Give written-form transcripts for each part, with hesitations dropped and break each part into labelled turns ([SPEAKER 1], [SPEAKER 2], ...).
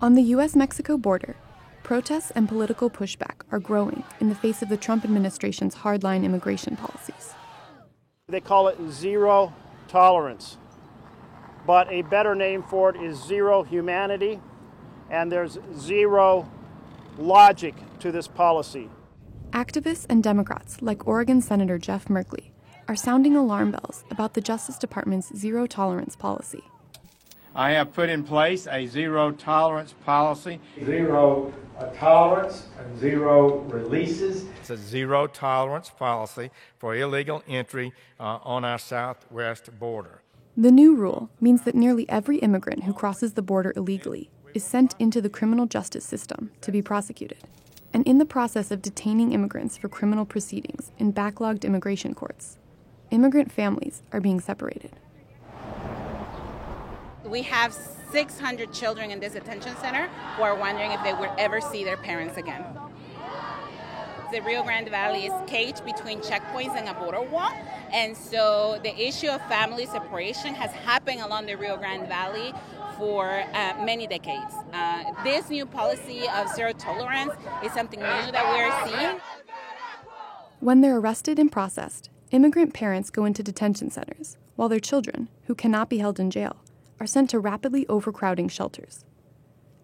[SPEAKER 1] On the U.S.-Mexico border, protests and political pushback are growing in the face of the Trump administration's hardline immigration policies.
[SPEAKER 2] They call it zero tolerance, but a better name for it is zero humanity, and there's zero logic to this policy.
[SPEAKER 1] Activists and Democrats like Oregon Senator Jeff Merkley are sounding alarm bells about the Justice Department's zero tolerance policy.
[SPEAKER 3] I have put in place a zero tolerance policy. Zero tolerance and zero releases. It's a zero tolerance policy for illegal entry on our southwest border.
[SPEAKER 1] The new rule means that nearly every immigrant who crosses the border illegally is sent into the criminal justice system to be prosecuted. And in the process of detaining immigrants for criminal proceedings in backlogged immigration courts, immigrant families are being separated.
[SPEAKER 4] We have 600 children in this detention center who are wondering if they would ever see their parents again. The Rio Grande Valley is caged between checkpoints and a border wall, and so the issue of family separation has happened along the Rio Grande Valley for many decades. This new policy of zero tolerance is something new that we're seeing.
[SPEAKER 1] When they're arrested and processed, immigrant parents go into detention centers, while their children, who cannot be held in jail, are sent to rapidly overcrowding shelters.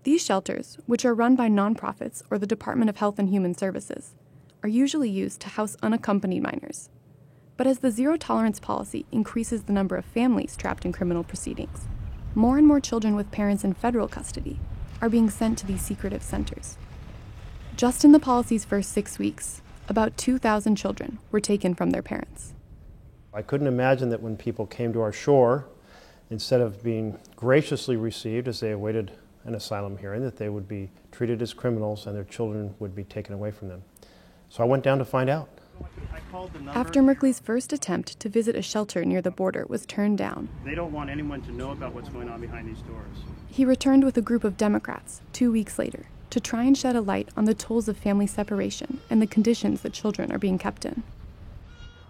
[SPEAKER 1] These shelters, which are run by nonprofits or the Department of Health and Human Services, are usually used to house unaccompanied minors. But as the zero tolerance policy increases the number of families trapped in criminal proceedings, more and more children with parents in federal custody are being sent to these secretive centers. Just in the policy's first 6 weeks, about 2,000 children were taken from their parents.
[SPEAKER 2] I couldn't imagine that when people came to our shore, instead of being graciously received as they awaited an asylum hearing, that they would be treated as criminals and their children would be taken away from them. So I went down to find out.
[SPEAKER 1] After Merkley's first attempt to visit a shelter near the border was turned down,
[SPEAKER 2] They don't want anyone to know about what's going on behind these doors.
[SPEAKER 1] he returned with a group of Democrats 2 weeks later to try and shed a light on the tolls of family separation and the conditions that children are being kept in.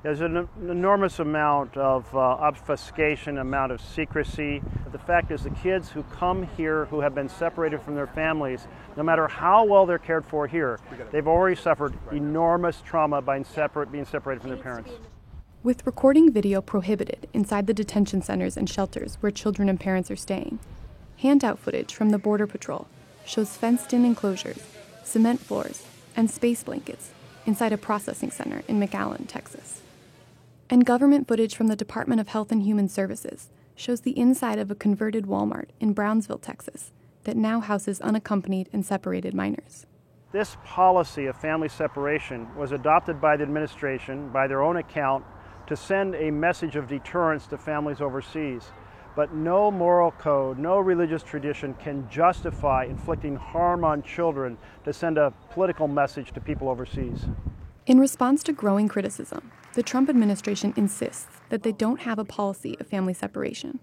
[SPEAKER 2] There's an enormous amount of obfuscation, amount of secrecy. The fact is the kids who come here who have been separated from their families, no matter how well they're cared for here, they've already suffered enormous trauma by being separated from their parents.
[SPEAKER 1] With recording video prohibited inside the detention centers and shelters where children and parents are staying, handout footage from the Border Patrol shows fenced-in enclosures, cement floors, and space blankets inside a processing center in McAllen, Texas. And government footage from the Department of Health and Human Services shows the inside of a converted Walmart in Brownsville, Texas, that now houses unaccompanied and separated minors.
[SPEAKER 2] This policy of family separation was adopted by the administration, by their own account, to send a message of deterrence to families overseas. But no moral code, no religious tradition can justify inflicting harm on children to send a political message to people overseas.
[SPEAKER 1] In response to growing criticism, the Trump administration insists that they don't have a policy of family separation.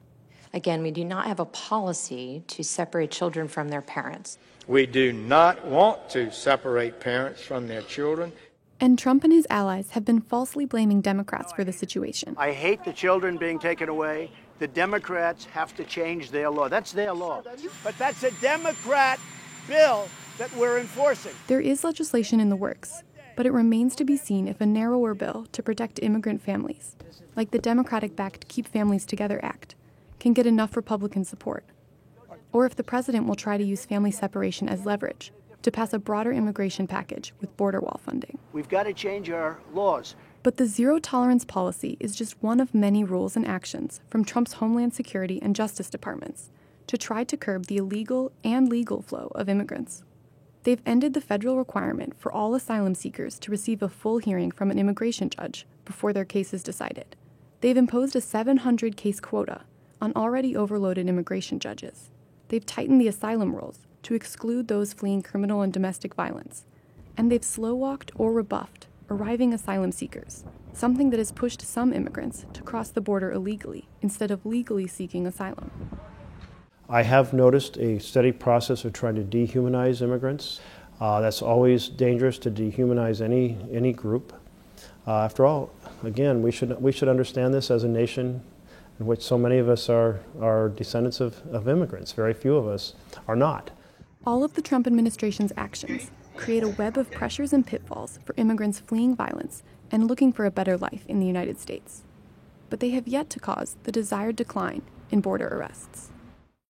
[SPEAKER 5] Again, we do not have a policy to separate children from their parents.
[SPEAKER 3] We do not want to separate parents from their children.
[SPEAKER 1] And Trump and his allies have been falsely blaming Democrats for the situation.
[SPEAKER 6] I hate the children being taken away. The Democrats have to change their law. That's their law. But that's a Democrat bill that we're enforcing.
[SPEAKER 1] There is legislation in the works, but it remains to be seen if a narrower bill to protect immigrant families, like the Democratic-backed Keep Families Together Act, can get enough Republican support, or if the president will try to use family separation as leverage to pass a broader immigration package with border wall funding.
[SPEAKER 6] We've got to change our laws.
[SPEAKER 1] But the zero-tolerance policy is just one of many rules and actions from Trump's Homeland Security and Justice Departments to try to curb the illegal and legal flow of immigrants. They've ended the federal requirement for all asylum seekers to receive a full hearing from an immigration judge before their case is decided. They've imposed a 700-case quota on already overloaded immigration judges. They've tightened the asylum rules to exclude those fleeing criminal and domestic violence. And they've slow-walked or rebuffed arriving asylum seekers, something that has pushed some immigrants to cross the border illegally instead of legally seeking asylum.
[SPEAKER 2] I have noticed a steady process of trying to dehumanize immigrants. That's always dangerous, to dehumanize any group. After all, again, we should understand this as a nation in which so many of us are descendants of immigrants. Very few of us are not.
[SPEAKER 1] All of the Trump administration's actions create a web of pressures and pitfalls for immigrants fleeing violence and looking for a better life in the United States. But they have yet to cause the desired decline in border arrests.